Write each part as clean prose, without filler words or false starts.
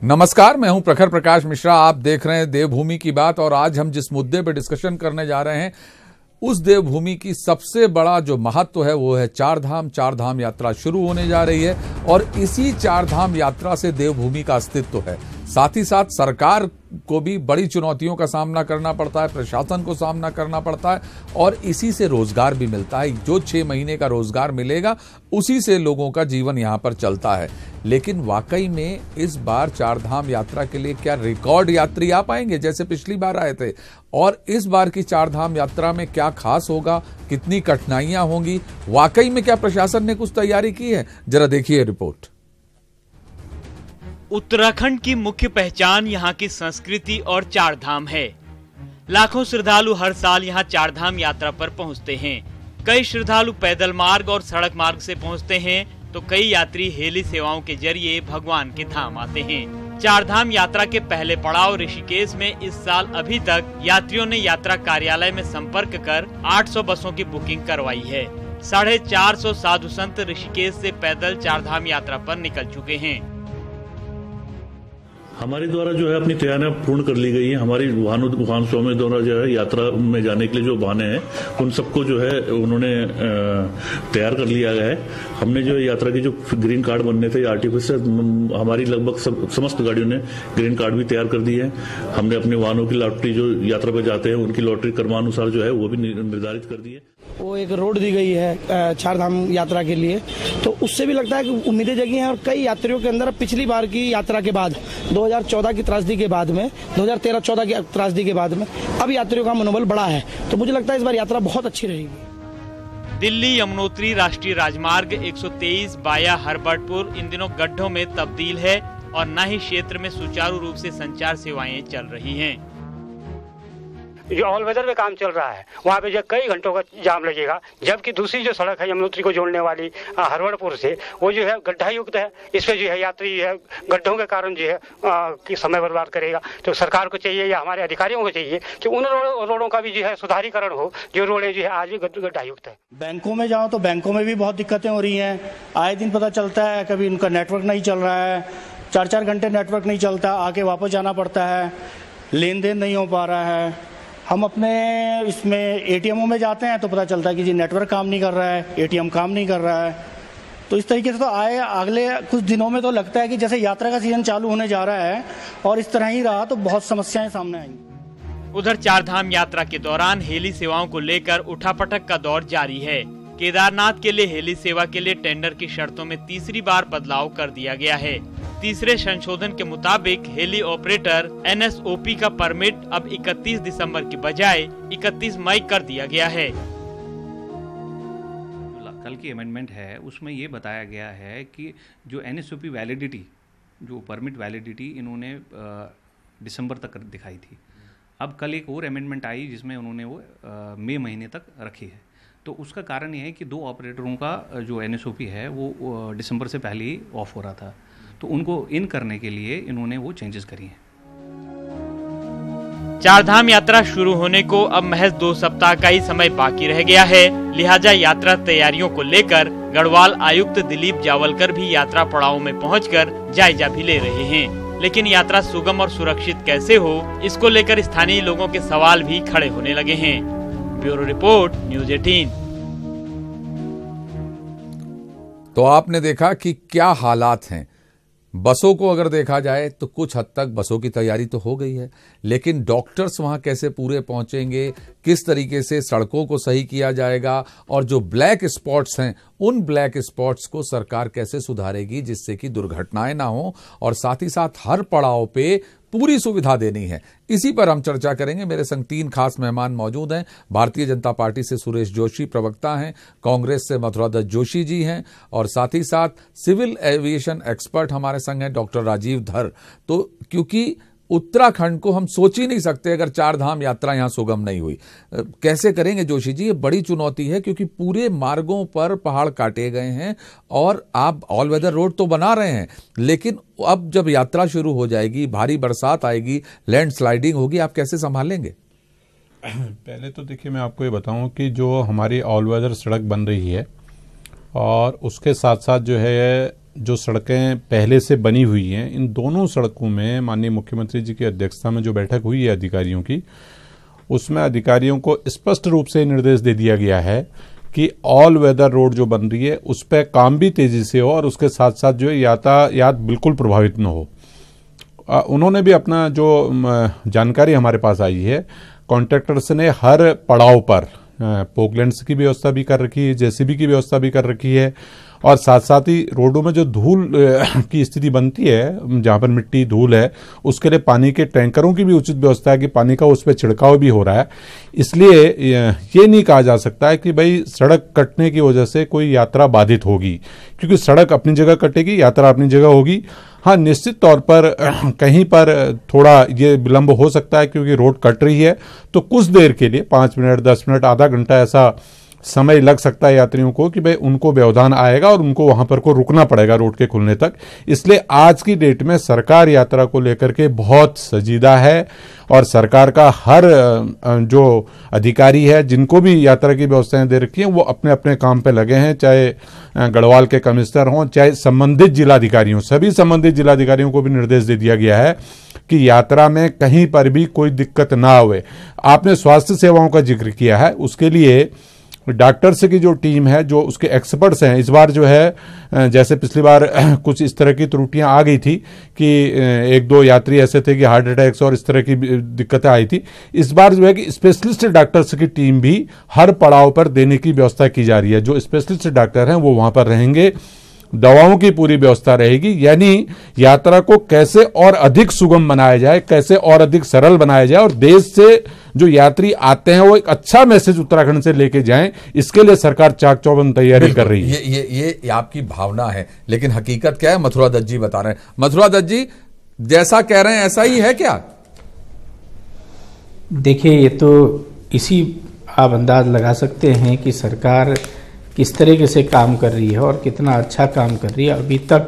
नमस्कार, मैं हूं प्रखर प्रकाश मिश्रा। आप देख रहे हैं देवभूमि की बात और आज हम जिस मुद्दे पर डिस्कशन करने जा रहे हैं उस देवभूमि की सबसे बड़ा जो महत्व है वो है चार धाम यात्रा शुरू होने जा रही है और इसी चार धाम यात्रा से देवभूमि का अस्तित्व है। साथ ही साथ सरकार को भी बड़ी चुनौतियों का सामना करना पड़ता है, प्रशासन को सामना करना पड़ता है और इसी से रोजगार भी मिलता है। जो 6 महीने का रोजगार मिलेगा उसी से लोगों का जीवन यहाँ पर चलता है। लेकिन वाकई में इस बार चार धाम यात्रा के लिए क्या रिकॉर्ड यात्री आ पाएंगे जैसे पिछली बार आए थे? और इस बार की चार धाम यात्रा में क्या खास होगा, कितनी कठिनाइयां होंगी, वाकई में क्या प्रशासन ने कुछ तैयारी की है? जरा देखिए रिपोर्ट। उत्तराखंड की मुख्य पहचान यहाँ की संस्कृति और चार धाम है। लाखों श्रद्धालु हर साल यहाँ चार धाम यात्रा पर पहुँचते हैं। कई श्रद्धालु पैदल मार्ग और सड़क मार्ग से पहुँचते हैं तो कई यात्री हेली सेवाओं के जरिए भगवान के धाम आते हैं। चार धाम यात्रा के पहले पड़ाव ऋषिकेश में इस साल अभी तक यात्रियों ने यात्रा कार्यालय में संपर्क कर 800 बसों की बुकिंग करवाई है। 450 साधु संत ऋषिकेश से पैदल चार धाम यात्रा पर निकल चुके हैं। हमारे द्वारा जो है अपनी तैयारियां पूर्ण कर ली गई है। हमारी वाहन स्वामी द्वारा जो है यात्रा में जाने के लिए जो वाहन हैं उन सबको जो है उन्होंने तैयार कर लिया गया है। हमने जो यात्रा की जो ग्रीन कार्ड बनने थे आर्टिफिशियल, हमारी लगभग समस्त गाड़ियों ने ग्रीन कार्ड भी तैयार कर दिए हैं। हमने अपने वाहनों की लॉटरी जो यात्रा पर जाते हैं उनकी लॉटरी क्रमानुसार जो है वो भी निर्धारित कर दी है। वो एक रोड दी गई है चार धाम यात्रा के लिए, तो उससे भी लगता है कि उम्मीदें जगी हैं और कई यात्रियों के अंदर पिछली बार की यात्रा के बाद 2014 की त्रासदी के बाद में 2013-14 की त्रासदी के बाद में अब यात्रियों का मनोबल बढ़ा है, तो मुझे लगता है इस बार यात्रा बहुत अच्छी रहेगी। दिल्ली यमुनोत्री राष्ट्रीय राजमार्ग 123 बाया हरबर्टपुर इन दिनों गड्ढों में तब्दील है और न ही क्षेत्र में सुचारू रूप से संचार सेवाएं चल रही हैं। जो ऑल वेदर में काम चल रहा है वहाँ पे जो कई घंटों का जाम लगेगा, जबकि दूसरी जो सड़क है यमुनोत्री को जोड़ने वाली हरवड़पुर से वो जो है गड्ढा युक्त है। इस पे जो है यात्री है गड्ढों के कारण जो है कि समय बर्बाद करेगा। तो सरकार को चाहिए या हमारे अधिकारियों को चाहिए कि उन रोडों का भी जो है सुधारीकरण हो जो रोडें जो है आज भी गड्ढा युक्त है। बैंकों में जाओ तो बैंकों में भी बहुत दिक्कतें हो रही हैं। आए दिन पता चलता है कभी उनका नेटवर्क नहीं चल रहा है, 4-4 घंटे नेटवर्क नहीं चलता, आके वापस जाना पड़ता है, लेन देन नहीं हो पा रहा है। हम अपने इसमें एटीएमओ में जाते हैं तो पता चलता है कि जी नेटवर्क काम नहीं कर रहा है, एटीएम काम नहीं कर रहा है। तो इस तरीके से तो आए अगले कुछ दिनों में तो लगता है कि जैसे यात्रा का सीजन चालू होने जा रहा है और इस तरह ही रहा तो बहुत समस्याएं सामने आएंगी। उधर चार धाम यात्रा के दौरान हेली सेवाओं को लेकर उठापटक का दौर जारी है। केदारनाथ के लिए हेली सेवा के लिए टेंडर की शर्तों में तीसरी बार बदलाव कर दिया गया है। तीसरे संशोधन के मुताबिक हेली ऑपरेटर NSOP का परमिट अब 31 दिसंबर की बजाय 31 मई कर दिया गया है। कल की अमेंडमेंट है उसमें ये बताया गया है कि जो NSOP वैलिडिटी, जो परमिट वैलिडिटी इन्होंने दिसंबर तक दिखाई थी, अब कल एक और अमेंडमेंट आई जिसमें उन्होंने वो मई महीने तक रखी है। तो उसका कारण ये है कि 2 ऑपरेटरों का जो NSOP है वो दिसंबर से पहले ही ऑफ हो रहा था, तो उनको इन करने के लिए इन्होंने वो चेंजेस करी हैं। चार धाम यात्रा शुरू होने को अब महज 2 सप्ताह का ही समय बाकी रह गया है। लिहाजा यात्रा तैयारियों को लेकर गढ़वाल आयुक्त दिलीप जावलकर भी यात्रा पड़ाव में पहुंचकर जायजा भी ले रहे हैं। लेकिन यात्रा सुगम और सुरक्षित कैसे हो, इसको लेकर स्थानीय लोगों के सवाल भी खड़े होने लगे हैं। Bureau report, news 18। तो आपने देखा कि क्या हालात हैं। बसों को अगर देखा जाए तो कुछ हद तक बसों की तैयारी तो हो गई है, लेकिन डॉक्टर्स वहां कैसे पूरे पहुंचेंगे, किस तरीके से सड़कों को सही किया जाएगा और जो ब्लैक स्पॉट्स हैं उन ब्लैक स्पॉट्स को सरकार कैसे सुधारेगी जिससे कि दुर्घटनाएं ना हो और साथ ही साथ हर पड़ाव पे पूरी सुविधा देनी है। इसी पर हम चर्चा करेंगे। मेरे संग 3 खास मेहमान मौजूद हैं। भारतीय जनता पार्टी से सुरेश जोशी प्रवक्ता हैं, कांग्रेस से मथुरा दत्त जोशी जी हैं और साथ ही साथ सिविल एविएशन एक्सपर्ट हमारे संग हैं डॉक्टर राजीव धर। तो क्योंकि उत्तराखंड को हम सोच ही नहीं सकते अगर चार धाम यात्रा यहां सुगम नहीं हुई। कैसे करेंगे जोशी जी? ये बड़ी चुनौती है क्योंकि पूरे मार्गों पर पहाड़ काटे गए हैं और आप ऑल वेदर रोड तो बना रहे हैं, लेकिन अब जब यात्रा शुरू हो जाएगी, भारी बरसात आएगी, लैंडस्लाइडिंग होगी, आप कैसे संभालेंगे? पहले तो देखिए मैं आपको ये बताऊं कि जो हमारी ऑल वेदर सड़क बन रही है और उसके साथ साथ जो है जो सड़कें पहले से बनी हुई हैं, इन दोनों सड़कों में माननीय मुख्यमंत्री जी की अध्यक्षता में जो बैठक हुई है अधिकारियों की, उसमें अधिकारियों को स्पष्ट रूप से निर्देश दे दिया गया है कि ऑल वेदर रोड जो बन रही है उस पर काम भी तेजी से हो और उसके साथ साथ जो है यातायात बिल्कुल प्रभावित न हो। उन्होंने भी अपना जो जानकारी हमारे पास आई है, कॉन्ट्रैक्टर्स ने हर पड़ाव पर पोकलैंड्स की व्यवस्था भी कर रखी है, जेसीबी की व्यवस्था भी कर रखी है, और साथ साथ ही रोडों में जो धूल की स्थिति बनती है, जहां पर मिट्टी धूल है, उसके लिए पानी के टैंकरों की भी उचित व्यवस्था है कि पानी का उस पर छिड़काव भी हो रहा है। इसलिए ये नहीं कहा जा सकता है कि भाई सड़क कटने की वजह से कोई यात्रा बाधित होगी, क्योंकि सड़क अपनी जगह कटेगी, यात्रा अपनी जगह होगी। हाँ, निश्चित तौर पर कहीं पर थोड़ा ये विलंब हो सकता है क्योंकि रोड कट रही है, तो कुछ देर के लिए 5 मिनट 10 मिनट आधा घंटा ऐसा समय लग सकता है यात्रियों को कि भाई उनको व्यवधान आएगा और उनको वहां पर को रुकना पड़ेगा रोड के खुलने तक। इसलिए आज की डेट में सरकार यात्रा को लेकर के बहुत संजीदा है और सरकार का हर जो अधिकारी है, जिनको भी यात्रा की व्यवस्थाएं दे रखी हैं, वो अपने अपने काम पे लगे हैं, चाहे गढ़वाल के कमिश्नर हों, चाहे संबंधित जिलाधिकारी हों। सभी संबंधित जिलाधिकारियों को भी निर्देश दे दिया गया है कि यात्रा में कहीं पर भी कोई दिक्कत ना आवे। आपने स्वास्थ्य सेवाओं का जिक्र किया है, उसके लिए डॉक्टर्स की जो टीम है, जो उसके एक्सपर्ट्स हैं, इस बार जो है जैसे पिछली बार कुछ इस तरह की त्रुटियां आ गई थी कि 1-2 यात्री ऐसे थे कि हार्ट अटैक्स और इस तरह की दिक्कतें आई थी। इस बार जो है कि स्पेशलिस्ट डॉक्टर्स की टीम भी हर पड़ाव पर देने की व्यवस्था की जा रही है। जो स्पेशलिस्ट डॉक्टर हैं वो वहां पर रहेंगे, दवाओं की पूरी व्यवस्था रहेगी, यानी यात्रा को कैसे और अधिक सुगम बनाया जाए, कैसे और अधिक सरल बनाया जाए और देश से जो यात्री आते हैं वो एक अच्छा मैसेज उत्तराखंड से लेके जाएं, इसके लिए सरकार चाक चौबंद तैयारी कर रही है। ये आपकी भावना है, लेकिन हकीकत क्या है मथुरा दत्त जी बता रहे हैं। मथुरा दत्त जी, जैसा कह रहे हैं ऐसा ही है क्या? देखिए, ये तो इसी आप अंदाज लगा सकते हैं कि सरकार किस तरीके से काम कर रही है और कितना अच्छा काम कर रही है। अभी तक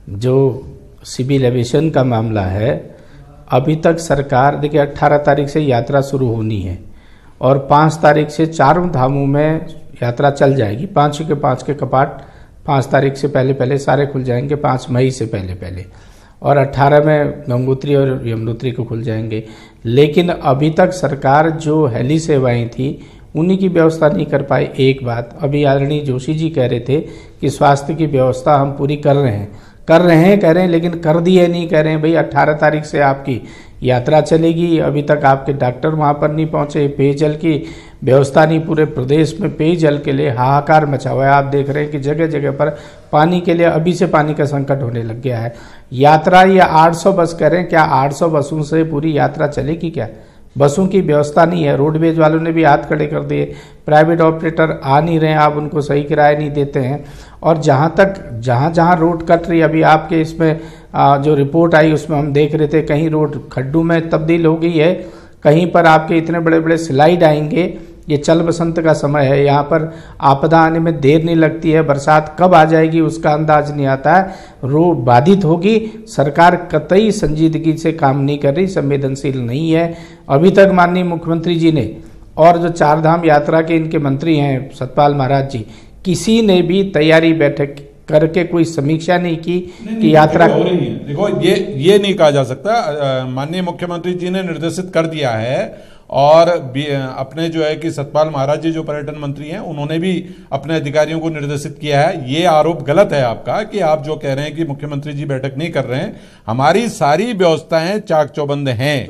जो सिविल एविएशन का मामला है, अभी तक सरकार, देखिए 18 तारीख से यात्रा शुरू होनी है और 5 तारीख से चारों धामों में यात्रा चल जाएगी। 5 के कपाट 5 तारीख से पहले सारे खुल जाएंगे, 5 मई से पहले, और 18 में गंगोत्री और यमुनोत्री को खुल जाएंगे। लेकिन अभी तक सरकार जो हेली सेवाएं थी उन्हीं की व्यवस्था नहीं कर पाई। एक बात अभी आदरणीय जोशी जी कह रहे थे कि स्वास्थ्य की व्यवस्था हम पूरी कर रहे हैं, कह रहे हैं, लेकिन कर दिए नहीं कह रहे हैं। भाई 18 तारीख से आपकी यात्रा चलेगी, अभी तक आपके डॉक्टर वहाँ पर नहीं पहुँचे, पेयजल की व्यवस्था नहीं, पूरे प्रदेश में पेयजल के लिए हाहाकार मचा हुआ है। आप देख रहे हैं कि जगह जगह पर पानी के लिए अभी से पानी का संकट होने लग गया है। यात्रा ये 800 बस कह रहे हैं, क्या 800 बसों से पूरी यात्रा चलेगी? क्या बसों की व्यवस्था नहीं है। रोडवेज वालों ने भी हाथ खड़े कर दिए, प्राइवेट ऑपरेटर आ नहीं रहे हैं, आप उनको सही किराया नहीं देते हैं। और जहाँ रोड कट रही, अभी आपके इसमें जो रिपोर्ट आई उसमें हम देख रहे थे कहीं रोड खड्डों में तब्दील हो गई है, कहीं पर आपके इतने बड़े बड़े स्लाइड आएंगे। ये चल बसंत का समय है, यहाँ पर आपदा आने में देर नहीं लगती है, बरसात कब आ जाएगी उसका अंदाज नहीं आता है, रोड बाधित होगी। सरकार कतई संजीदगी से काम नहीं कर रही, संवेदनशील नहीं है। अभी तक माननीय मुख्यमंत्री जी ने और जो 4 धाम यात्रा के इनके मंत्री हैं सतपाल महाराज जी, किसी ने भी तैयारी बैठक करके कोई समीक्षा नहीं की कि यात्रा हो रही है। देखो, ये नहीं कहा जा सकता। माननीय मुख्यमंत्री जी ने निर्देशित कर दिया है और अपने जो है कि सतपाल महाराज जी जो पर्यटन मंत्री हैं, उन्होंने भी अपने अधिकारियों को निर्देशित किया है। ये आरोप गलत है आपका कि आप जो कह रहे हैं कि मुख्यमंत्री जी बैठक नहीं कर रहे हैं। हमारी सारी व्यवस्थाएं चाक चौबंद हैं,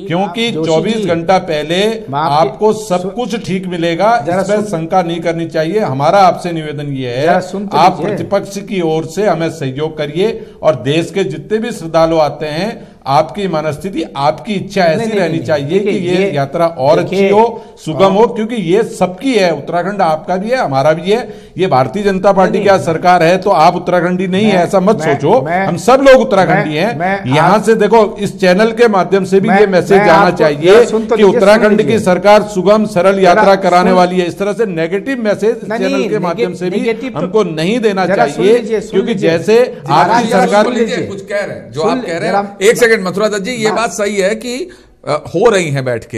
क्योंकि 24 घंटा पहले आपको सब कुछ ठीक मिलेगा, इसमें शंका नहीं करनी चाहिए। हमारा आपसे निवेदन ये है, आप प्रतिपक्ष की ओर से हमें सहयोग करिए और देश के जितने भी श्रद्धालु आते हैं, आपकी मनस्थिति, आपकी इच्छा ऐसी रहनी चाहिए कि ये यात्रा और अच्छी हो, सुगम हो, क्योंकि ये सबकी है। उत्तराखंड आपका भी है, हमारा भी है। ये भारतीय जनता पार्टी की सरकार है तो आप उत्तराखंडी नहीं है ऐसा मत सोचो, हम सब लोग उत्तराखंडी हैं। यहाँ से देखो, इस चैनल के माध्यम से भी ये मैसेज जाना चाहिए कि उत्तराखंड की सरकार सुगम सरल यात्रा कराने वाली है। इस तरह से नेगेटिव मैसेज चैनल के माध्यम से भी हमको नहीं देना चाहिए, क्योंकि जैसे आपकी सरकार कुछ कह रहे हैं, जो आप कह रहे हैं, एक सेकंड मथुरा दत्त जी, ये बात सही है कि हो रही हैं बैठ के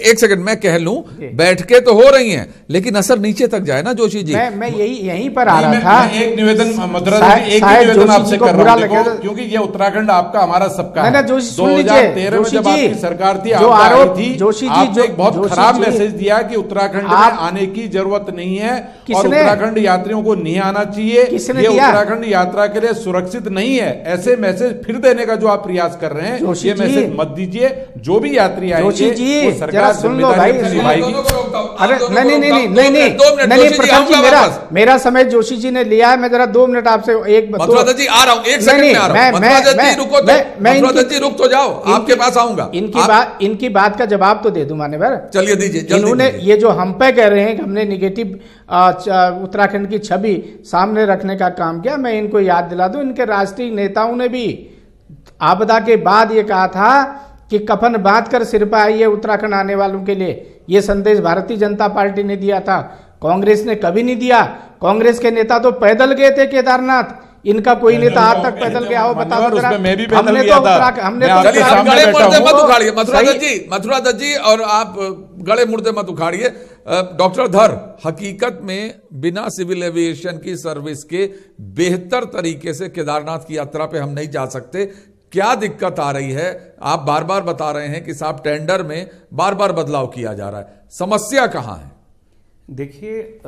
एक सेकंड मैं कह लूं, बैठ के तो हो रही हैं, लेकिन असर नीचे तक जाए ना जोशी जी। मैं यहीं पर आ रहा था। एक निवेदन मधुरा जी, एक निवेदन आपसे कर रहा हूं, क्योंकि ये उत्तराखंड आपका हमारा सबका है। 2013 में जब आपकी सरकार थी, जो आरोप थी, आपने एक बहुत खराब मैसेज दिया कि उत्तराखंड में आने की जरूरत नहीं है और उत्तराखंड यात्रियों को नहीं आना चाहिए, ये उत्तराखंड यात्रा के लिए सुरक्षित नहीं है। ऐसे मैसेज फिर देने का जो आप प्रयास कर रहे हैं, ये मैसेज मत दीजिए। जो भी यात्री आएंगे वो सरकार सुन लो भाई, निभाएगी। अरे नहीं प्रथम जी, मेरा समय जोशी जी ने लिया है। मैं जरा 2 मिनट आपसे मथुरा जी आ रहा हूं, एक सेकंड में आ रहा हूं। मथुरा जी रुको, मथुरा जी रुक तो जाओ, आपके पास आऊंगा। इनकी बात का जवाब तो दे दूं मान्यवर। चलिए दीजिए। इन्होंने ये जो हम पे कह रहे हैं कि हमने निगेटिव उत्तराखंड की छवि सामने रखने का काम किया, मैं इनको याद दिला दूं, इनके राष्ट्रीय नेताओं ने भी आपदा के बाद ये कहा था कि कफन बांध कर सिर पर आइए उत्तराखंड आने वालों के लिए। ये संदेश भारतीय जनता पार्टी ने दिया था, कांग्रेस ने कभी नहीं दिया। कांग्रेस के नेता तो पैदल गए थे केदारनाथ, इनका कोई नेता आज तक पैदल गया हो बताओ जरा। हमने मथुरा दत्त जी और आप गड़े मुर्दे मत उखाड़िए। डॉक्टर धर, हकीकत में बिना सिविल एविएशन की सर्विस के बेहतर तरीके से केदारनाथ की यात्रा पे हम नहीं जा सकते। क्या दिक्कत आ रही है? आप बार बार बता रहे हैं कि साहब टेंडर में बार बार बदलाव किया जा रहा है, समस्या कहां है? देखिए,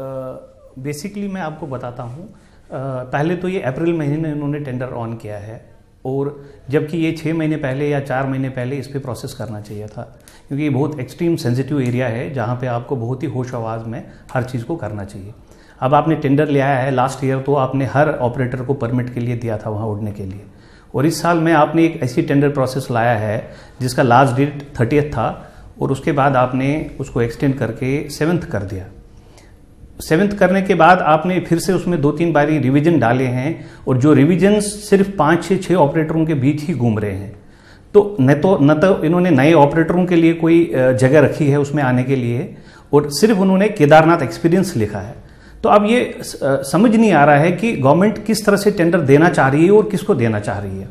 बेसिकली मैं आपको बताता हूं। पहले तो ये अप्रैल महीने में इन्होंने टेंडर ऑन किया है, और जबकि ये 6 महीने पहले या 4 महीने पहले इस पे प्रोसेस करना चाहिए था, क्योंकि ये बहुत एक्सट्रीम सेंसिटिव एरिया है जहाँ पे आपको बहुत ही होश आवाज़ में हर चीज़ को करना चाहिए। अब आपने टेंडर ले आया है, लास्ट ईयर तो आपने हर ऑपरेटर को परमिट के लिए दिया था वहाँ उड़ने के लिए, और इस साल में आपने एक ऐसी टेंडर प्रोसेस लाया है जिसका लास्ट डेट 30 था, और उसके बाद आपने उसको एक्सटेंड करके 7th कर दिया। 7th करने के बाद आपने फिर से उसमें 2-3 बारी रिवीजन डाले हैं, और जो रिवीजन सिर्फ 5-6 ऑपरेटरों के बीच ही घूम रहे हैं। तो न तो इन्होंने नए ऑपरेटरों के लिए कोई जगह रखी है उसमें आने के लिए, और सिर्फ उन्होंने केदारनाथ एक्सपीरियंस लिखा है। तो अब ये समझ नहीं आ रहा है कि गवर्नमेंट किस तरह से टेंडर देना चाह रही है और किसको देना चाह रही है।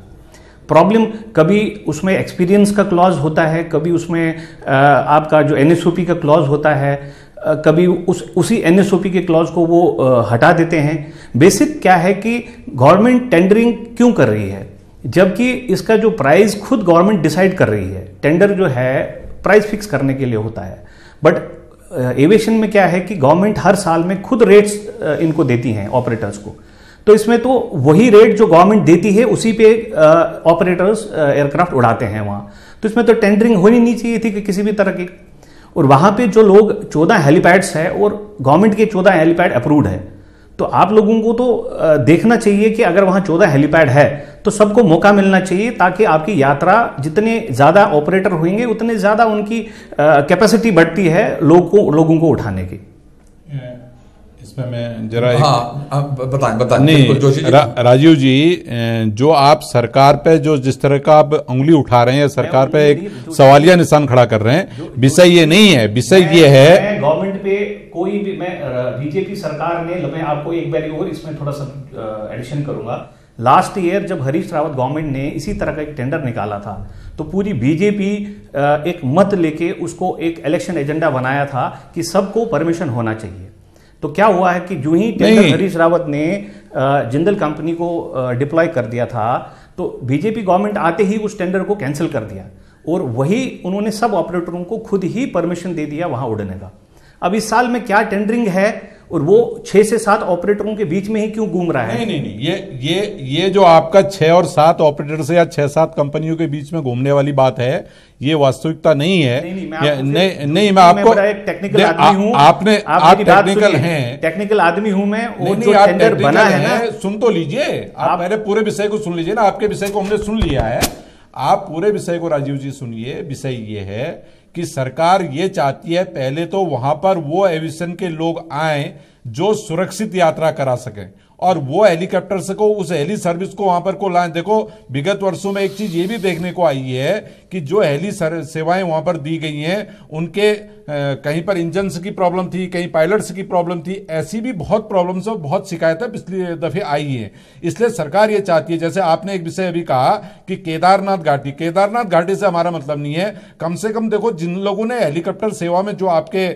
प्रॉब्लम कभी उसमें एक्सपीरियंस का क्लॉज होता है, कभी उसमें आपका जो NSOP का क्लॉज होता है, कभी उसी NSOP के क्लॉज को वो हटा देते हैं। बेसिक क्या है कि गवर्नमेंट टेंडरिंग क्यों कर रही है, जबकि इसका जो प्राइस खुद गवर्नमेंट डिसाइड कर रही है। टेंडर जो है प्राइस फिक्स करने के लिए होता है, बट एविएशन में क्या है कि गवर्नमेंट हर साल में खुद रेट्स इनको देती हैं ऑपरेटर्स को। तो इसमें तो वही रेट जो गवर्नमेंट देती है उसी पे ऑपरेटर्स एयरक्राफ्ट उड़ाते हैं वहां। तो इसमें तो टेंडरिंग होनी नहीं चाहिए थी कि किसी भी तरह की। और वहां पे जो लोग 14 हेलीपैड्स है और गवर्नमेंट के 14 हेलीपैड अप्रूव्ड है, तो आप लोगों को तो देखना चाहिए कि अगर वहां 14 हेलीपैड है तो सबको मौका मिलना चाहिए, ताकि आपकी यात्रा जितने ज्यादा ऑपरेटर होंगे उतने ज्यादा उनकी कैपेसिटी बढ़ती है लोगों को उठाने की। इसमें मैं जरा बताएं नहीं राजीव जी, जो आप सरकार पे जो जिस तरह का आप उंगली उठा रहे हैं, सरकार पे एक सवालिया निशान खड़ा कर रहे हैं, विषय ये नहीं है। विषय ये है गवर्नमेंट पे कोई भी, मैं बीजेपी सरकार ने, मैं आपको एक बार और इसमें थोड़ा सा एडिशन करूंगा। लास्ट ईयर जब हरीश रावत गवर्नमेंट ने इसी तरह का एक टेंडर निकाला था, तो पूरी बीजेपी एक मत लेके उसको एक इलेक्शन एजेंडा बनाया था कि सबको परमिशन होना चाहिए। तो क्या हुआ है कि जो ही टेंडर हरीश रावत ने जिंदल कंपनी को डिप्लॉय कर दिया था, तो बीजेपी गवर्नमेंट आते ही उस टेंडर को कैंसिल कर दिया, और वही उन्होंने सब ऑपरेटरों को खुद ही परमिशन दे दिया वहां उड़ने का। अब इस साल में क्या टेंडरिंग है, और वो 6 से 7 ऑपरेटरों के बीच में ही क्यों घूम रहा है? नहीं, ये जो आपका 6 और 7 ऑपरेटर से या 6-7 कंपनियों के बीच में घूमने वाली बात है, ये वास्तविकता नहीं है। नहीं, मैं आपको टेक्निकल आदमी हूं, आप टेक्निकल हैं, टेक्निकल आदमी हूं मैं। और जो टेंडर बना है ना, सुन तो लीजिए, आप मेरे पूरे विषय को सुन लीजिए ना। आपके विषय को हमने सुन लिया है, आप पूरे विषय को राजीव जी सुनिए। विषय ये है कि सरकार ये चाहती है पहले तो वहां पर वो एविएशन के लोग आए जो सुरक्षित यात्रा करा सकें, और वो हेलीकॉप्टर से को उस हेली सर्विस को वहां पर को लाएं। देखो विगत वर्षों में एक चीज ये भी देखने को आई है कि जो हेली सेवाएं वहां पर दी गई हैं उनके कहीं पर इंजन की प्रॉब्लम थी, कहीं पायलट्स की प्रॉब्लम थी, ऐसी भी बहुत प्रॉब्लम्स और बहुत शिकायतें पिछली दफे आई हैं। इसलिए सरकार ये चाहती है, जैसे आपने एक विषय अभी कहा कि केदारनाथ घाटी से हमारा मतलब नहीं है। कम से कम देखो जिन लोगों ने हेलीकॉप्टर सेवा में जो आपके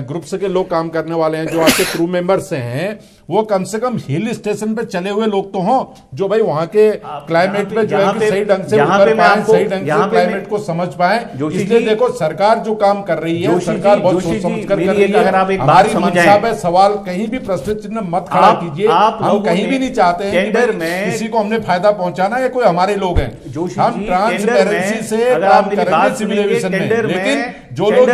ग्रुप्स के लोग काम करने वाले हैं, जो आपके क्रू मेंबर्स हैं, वो कम से कम हिल स्टेशन पे चले हुए लोग तो हों, जो भाई वहां के क्लाइमेट पे जो है कि सही ढंग से उतर पाए, सही ढंग से क्लाइमेट को समझ पाए। इसलिए देखो सरकार जो काम कर रही है, सरकार बहुत सोच समझ कर रही है। हमारी मंशा पे सवाल कहीं भी प्रश्न चिन्ह मत खड़ा कीजिए। हम कहीं भी नहीं चाहते हैं कि किसी को हमने फायदा पहुंचाना या कोई हमारे लोग हैं। हम ट्रांसपेरेंसी से काम करेंगे सिविल एविएशन में, लेकिन जो लोग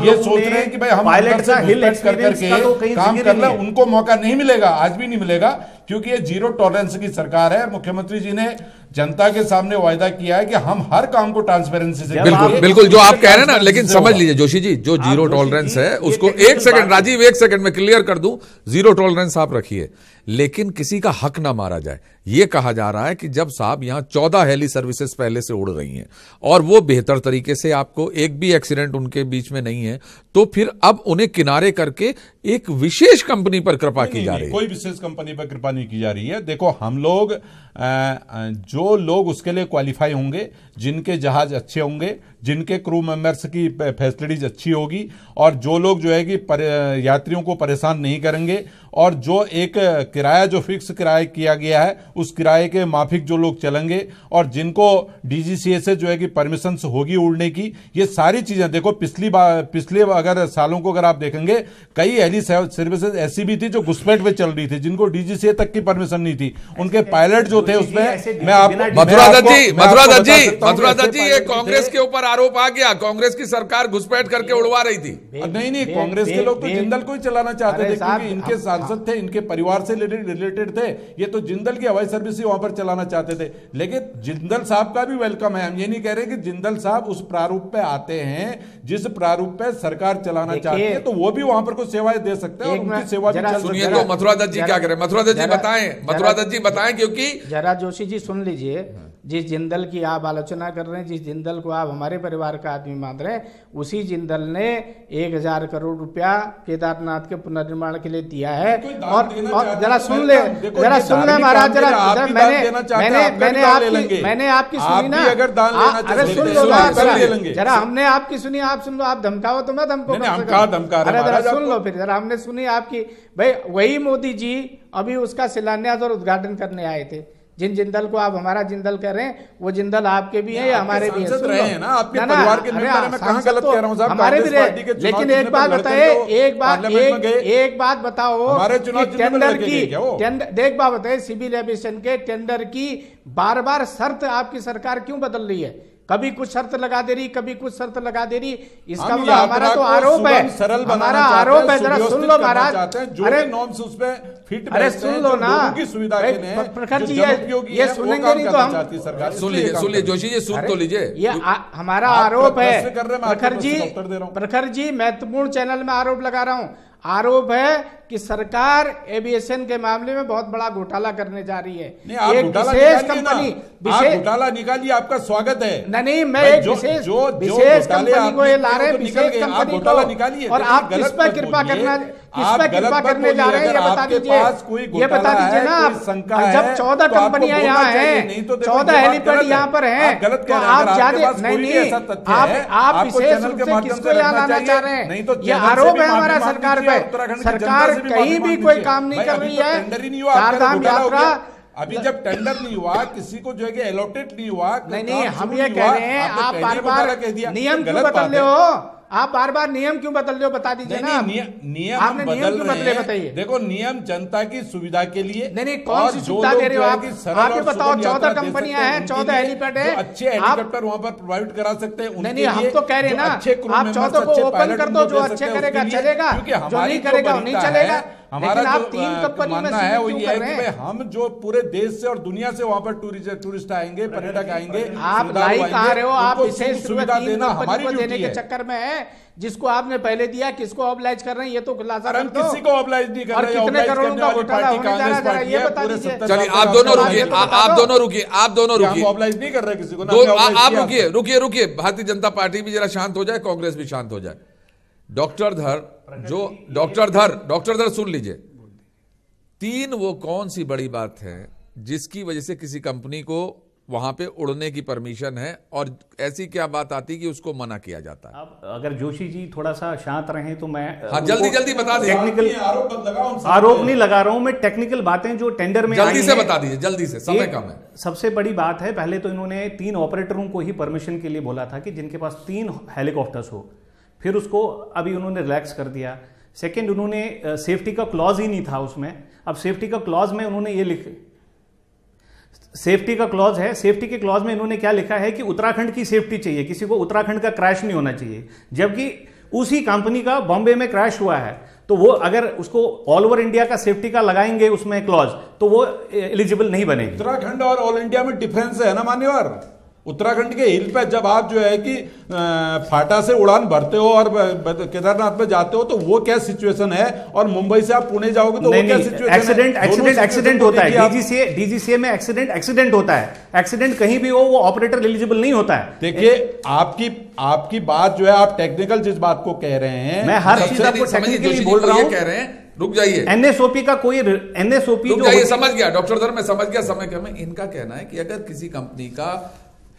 ये सोच रहे हैं कि भाई हम अंदर से घुसपैठ कर करके काम कर रहे हैं, उनको मौका नहीं मिलेगा, आज भी नहीं मिलेगा, क्योंकि ये जीरो टॉलरेंस की सरकार है। मुख्यमंत्री जी ने जनता के सामने वायदा किया है कि हम हर काम को ट्रांसपेरेंसी से बिल्कुल जो आप कह रहे हैं ना, लेकिन समझ लीजिए जोशी जी, जो जीरो टॉलरेंस है उसको एक सेकंड राजीव, एक सेकंड में क्लियर कर दूं। जीरो टॉलरेंस आप रखिए, लेकिन किसी का हक ना मारा जाए। यह कहा जा रहा है कि जब साहब यहां 14 हेली सर्विसेज पहले से उड़ रही हैं और वो बेहतर तरीके से, आपको एक भी एक्सीडेंट उनके बीच में नहीं है, तो फिर अब उन्हें किनारे करके एक विशेष कंपनी पर कृपा की जा रही है। कोई विशेष कंपनी पर कृपा नहीं की जा रही है। देखो हम लोग जो लोग उसके लिए क्वालिफाई होंगे, जिनके जहाज अच्छे होंगे, जिनके क्रू मेंबर्स की फैसिलिटीज अच्छी होगी, और जो लोग जो है कि यात्रियों को परेशान नहीं करेंगे, और जो एक किराया जो फिक्स किराया किया गया है उस किराए के माफिक जो लोग चलेंगे, और जिनको डीजीसीए से जो है कि परमिशन होगी उड़ने की, ये सारी चीजें देखो पिछले अगर सालों को अगर आप देखेंगे, कई हेली सर्विसेज ऐसी भी थी जो घुसपैठ में चल रही थी, जिनको डीजीसीए तक की परमिशन नहीं थी। उनके पायलट जो थे उसमें मैं आपको मथुरा दत्त जी ये कांग्रेस के ऊपर आरोप आ गया, कांग्रेस की सरकार घुसपैठ करके उड़वा रही थी। नहीं, कांग्रेस के लोग तो जिंदल को ही चलाना चाहते थे, क्योंकि इनके सांसद थे, इनके परिवार से रिलेटेड थे। ये तो जिंदल की हवाई सर्विस ही वहां पर चलाना चाहते थे। लेकिन जिंदल साहब का भी वेलकम है। हम ये नहीं कह रहे कि जिंदल साहब उस प्रारूप पे आते हैं जिस प्रारूप पे सरकार चलाना चाहती है, तो वो भी वहां पर कुछ सेवाएं दे सकते हैं और उनकी सेवा भी चल सुनिए। तो मथुरा दत्त जी क्या करें? मथुरा दत्त जी बताएं, क्योंकि जरा जोशी जी सुन लीजिए, जिस जिंदल की आप आलोचना कर रहे हैं, जिस जिंदल को आप हमारे परिवार का आदमी मान रहे हैं, उसी जिंदल ने 1000 करोड़ रुपया केदारनाथ के पुनर्निर्माण के लिए दिया है। और जरा सुन ले महाराज, मैंने आपकी सुनी ना, अरे सुन लो जरा, हमने आपकी सुनी, आप सुन लो, आप धमकाओ तो मैं धमको, अरे जरा सुन लो फिर, जरा हमने सुनी आपकी। भाई वही मोदी जी अभी उसका शिलान्यास और उद्घाटन करने आए थे। जिन जिंदल को आप हमारा जिंदल कह रहे हैं, वो जिंदल आपके भी हैं या हमारे भी हैं? रहे हैं ना, आपके परिवार के मेंबर हैं, मैं कहां गलत कह रहा हूं साहब? हमारे भी रहे, लेकिन एक बात बताइए, एक बात बताओ, हमारे चुनाव टेंडर की देख बात बताइए, सिविल एविएशन के टेंडर की बार-बार शर्त आपकी सरकार क्यों बदल रही है? कभी कुछ शर्त लगा दे रही, कभी कुछ शर्त लगा दे रही। इसका मतलब हमारा तो आरोप है, हमारा आरोप है। जरा सुन लो महाराज, अरे सुन लो ना, प्रखर जी ये सुनेंगे नहीं तो हम सुन लीजिए जोशी जी, सुन तो लीजिए। ये हमारा आरोप है प्रखर जी, महत्वपूर्ण चैनल में आरोप लगा रहा हूं। आरोप है कि सरकार एविएशन के मामले में बहुत बड़ा घोटाला करने जा रही है। एक विशेष कंपनी, घोटाला निकालिए, आपका स्वागत है। नहीं, मैं एक विशेष कंपनी को ये ला रहे हैं, विशेष कंपनी को निकालिए, और आप किस पर कृपा करने जा रहे हैं ये बता दीजिए, ना। जब 14 कंपनियां यहाँ हैं, 14 हेलीपैड यहाँ पर हैं, तो आप ज्यादा नहीं, आप विशेष रूप से किसको यहाँ लाना चाह रहे हैं? ये आरोप है हमारा सरकार पे। सरकार कहीं भी कोई काम नहीं कर रही है। चारधाम यात्रा अभी जब टेंडर नहीं हुआ, किसी को जो है कि अलॉटेड नहीं हुआ, नहीं हम ये कह रहे हैं, आप बार-बार नियम क्यों बदल रहे हो? आप बार-बार नियम क्यों बदल रहे हो, बता दीजिए ना। नियम आपने नियम क्यों बदले, बताइए। देखो नियम जनता की सुविधा के लिए। नहीं कौन सी सुविधा दे रहे हो आप? ये बताओ, 14 कंपनियां हैं, 14 हेलीपैड है, अच्छे हेलीकॉप्टर वहां पर प्रोवाइड करा सकते हैं। नहीं हम तो कह रहे हैं ना, आप 14 को ओपन कर दो, जो अच्छे करेगा चलेगा, जो नहीं करेगा नहीं चलेगा। हमारा लेकिन आप जो 3 कंपनी में मानना है वो क्यों ये कर है रहे कि हैं? भाई हम जो पूरे देश से और दुनिया से वहां पर टूरिस्ट आएंगे, पर्यटक आएंगे, आप लाई कहा रहे हो, आप उनको विशेष सुविधा 3 देना कंपनी हमारी को देने ड्यूटी के है। चक्कर में है। जिसको आपने पहले दिया किसको ऑब्लाइज कर रहे हैं ये तो खुलासा हम कर दो। किसी को ऑब्लाइज नहीं कर और रहे। कितने ऑब्लाइज करोड़ों करने का वाली घोटाला पार्टी होने जा कांग्रेस रहा है, पार्टी ये है। बता पूरे दीजिए। 70 चलिए साल आप से दोनों हम रुकिए, ऑब्लाइज आप दोनों रुकिए, आप दोनों हम रुकिए, ऑब्लाइज नहीं कर रहे किसी को, ना हमने ऑब्लाइज आप किया। रुकिए रुकिए रुकिए, भारतीय जनता पार्टी भी जरा शांत हो जाए, कांग्रेस भी शांत हो जाए। डॉक्टर धर सुन लीजिए, 3 वो कौन सी बड़ी बात है जिसकी वजह से किसी कंपनी को वहां पे उड़ने की परमिशन है, और ऐसी क्या बात आती कि उसको मना किया जाता है? अब अगर जोशी जी थोड़ा सा शांत रहें तो मैं हाँ, जल्दी बता दीजिए। टेक्निकल आरोप मत लगाओ हमसे। आरोप नहीं लगा रहा हूं मैं, टेक्निकल बातें जो टेंडर में जल्दी आई से हैं, बता दीजिए, जल्दी से, समय कम है। सबसे बड़ी बात है, पहले तो इन्होंने 3 ऑपरेटरों को ही परमिशन के लिए बोला था कि जिनके पास 3 हेलीकॉप्टर्स हो, फिर उसको अभी उन्होंने रिलैक्स कर दिया। सेकंड, उन्होंने सेफ्टी का क्लॉज ही नहीं था उसमें। अब सेफ्टी का क्लॉज में उन्होंने ये सेफ्टी का क्लॉज है, सेफ्टी के क्लॉज में इन्होंने क्या लिखा है कि उत्तराखंड की सेफ्टी चाहिए, किसी को उत्तराखंड का क्रैश नहीं होना चाहिए। जबकि उसी कंपनी का बॉम्बे में क्रैश हुआ है, तो वो अगर उसको ऑल ओवर इंडिया का सेफ्टी का लगाएंगे उसमें क्लॉज, तो वो एलिजिबल नहीं बनेगी। उत्तराखंड और ऑल इंडिया में डिफरेंस है ना मान्यवर। उत्तराखंड के हिल पे जब आप जो है कि फाटा से उड़ान भरते हो और केदारनाथ में जाते हो तो वो क्या सिचुएशन है, और मुंबई से आप पुणे जाओगे तो वो क्या सिचुएशन है? एक्सीडेंट होता है। डीजीसीए में एक्सीडेंट होता है। एक्सीडेंट कहीं भी हो वो ऑपरेटर एलिजिबल नहीं होता है। देखिए, आपकी बात जो है, आप टेक्निकल जिस बात को कह रहे हैं, मैं हर चीज आपको टेक्निकली बोल रहा हूं। कह रहे हैं, रुक जाइए, एनएसओपी का कोई एनएसओपी रुक जाइए, समझ गया डॉक्टर धर, मैं समझ गया समय कम है। इनका कहना है कि अगर किसी कंपनी का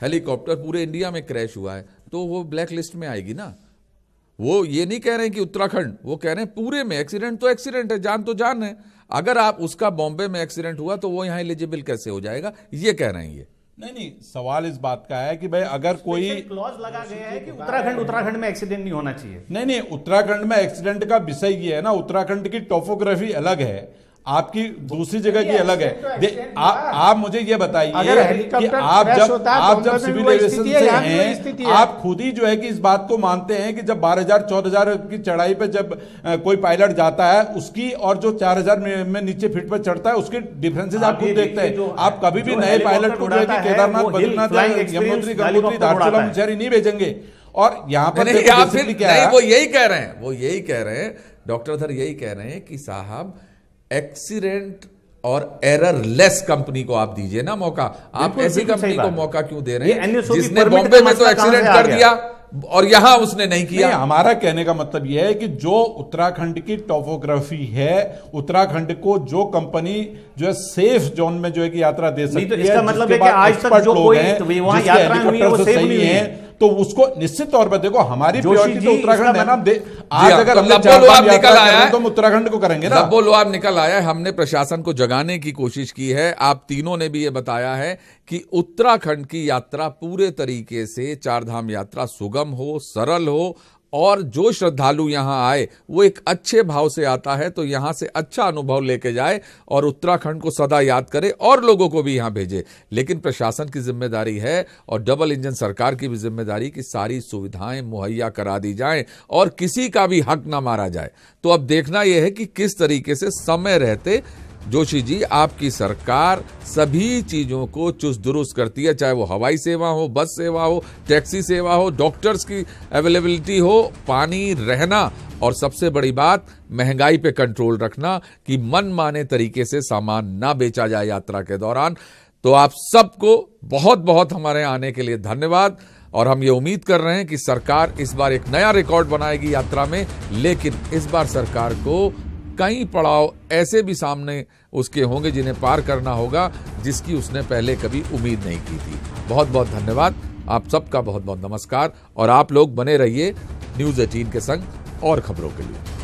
हेलीकॉप्टर पूरे इंडिया में क्रैश हुआ है तो वो ब्लैक लिस्ट में आएगी ना। वो ये नहीं कह रहे हैं कि उत्तराखंड, वो कह रहे हैं पूरे में। एक्सीडेंट तो एक्सीडेंट है, जान तो जान है। अगर आप उसका बॉम्बे में एक्सीडेंट हुआ तो वो यहां एलिजिबल कैसे हो जाएगा, ये कह रहे हैं ये। नहीं, सवाल इस बात का है कि भाई अगर कोई क्लॉज लगा गया है कि उत्तराखंड में एक्सीडेंट नहीं होना चाहिए। नहीं, उत्तराखंड में एक्सीडेंट का विषय ये है ना, उत्तराखंड की टोपोग्राफी अलग है, आपकी दूसरी जगह की अलग है। आप मुझे ये बताइए कि आप जब सिविल एविएशन से हैं, आप खुद ही जो है कि इस बात को मानते हैं कि जब 12,000-14,000 की चढ़ाई पे जब कोई पायलट जाता है, उसकी और जो 4,000 में नीचे फीट पर चढ़ता है उसके डिफरेंसेस आप खुद देखते हैं। आप कभी भी नए पायलट को जो है कि केदारनाथ, बद्रीनाथ, यमुनोत्री, गंगोत्री, धारचूला, मुंशेरी नहीं भेजेंगे। और यहाँ पर वो यही कह रहे हैं डॉक्टर धर, यही कह रहे हैं कि साहब एक्सीडेंट और एरर लेस कंपनी को आप दीजिए ना मौका। आप ऐसी कंपनी को मौका क्यों दे रहे हैं जिसने बॉम्बे में तो एक्सीडेंट कर दिया और यहां उसने नहीं किया? हमारा कहने का मतलब यह है कि जो उत्तराखंड की टोपोग्राफी है, उत्तराखंड को जो कंपनी जो है सेफ जोन में जो है कि यात्रा दे सकती है, तो इसका मतलब है कि आज तक जो कोई वहां यात्रा हुई है वो सेफ नहीं है, तो उसको निश्चित तौर पर देखो, हमारी प्रायोरिटी तो उत्तराखंड है ना। आज अगर हमने निकल आया है तो हम उत्तराखंड को करेंगे ना। लब्बो-लुआब निकल आया है। हमने प्रशासन को जगाने की कोशिश की है। आप तीनों ने भी ये बताया है कि उत्तराखंड की यात्रा पूरे तरीके से, चारधाम यात्रा सुगम हो, सरल हो, और जो श्रद्धालु यहां आए वो एक अच्छे भाव से आता है तो यहां से अच्छा अनुभव लेके जाए और उत्तराखंड को सदा याद करे और लोगों को भी यहां भेजे। लेकिन प्रशासन की जिम्मेदारी है और डबल इंजन सरकार की भी जिम्मेदारी कि सारी सुविधाएं मुहैया करा दी जाएं और किसी का भी हक ना मारा जाए। तो अब देखना यह है कि किस तरीके से समय रहते जोशी जी आपकी सरकार सभी चीजों को चुस्त दुरुस्त करती है, चाहे वो हवाई सेवा हो, बस सेवा हो, टैक्सी सेवा हो, डॉक्टर्स की अवेलेबिलिटी हो, पानी, रहना, और सबसे बड़ी बात महंगाई पे कंट्रोल रखना कि मनमाने तरीके से सामान ना बेचा जाए यात्रा के दौरान। तो आप सबको बहुत बहुत हमारे आने के लिए धन्यवाद, और हम ये उम्मीद कर रहे हैं कि सरकार इस बार एक नया रिकॉर्ड बनाएगी यात्रा में। लेकिन इस बार सरकार को कई पड़ाव ऐसे भी सामने उसके होंगे जिन्हें पार करना होगा जिसकी उसने पहले कभी उम्मीद नहीं की थी। बहुत बहुत धन्यवाद, आप सबका बहुत बहुत नमस्कार, और आप लोग बने रहिए न्यूज़ 18 के संग और खबरों के लिए।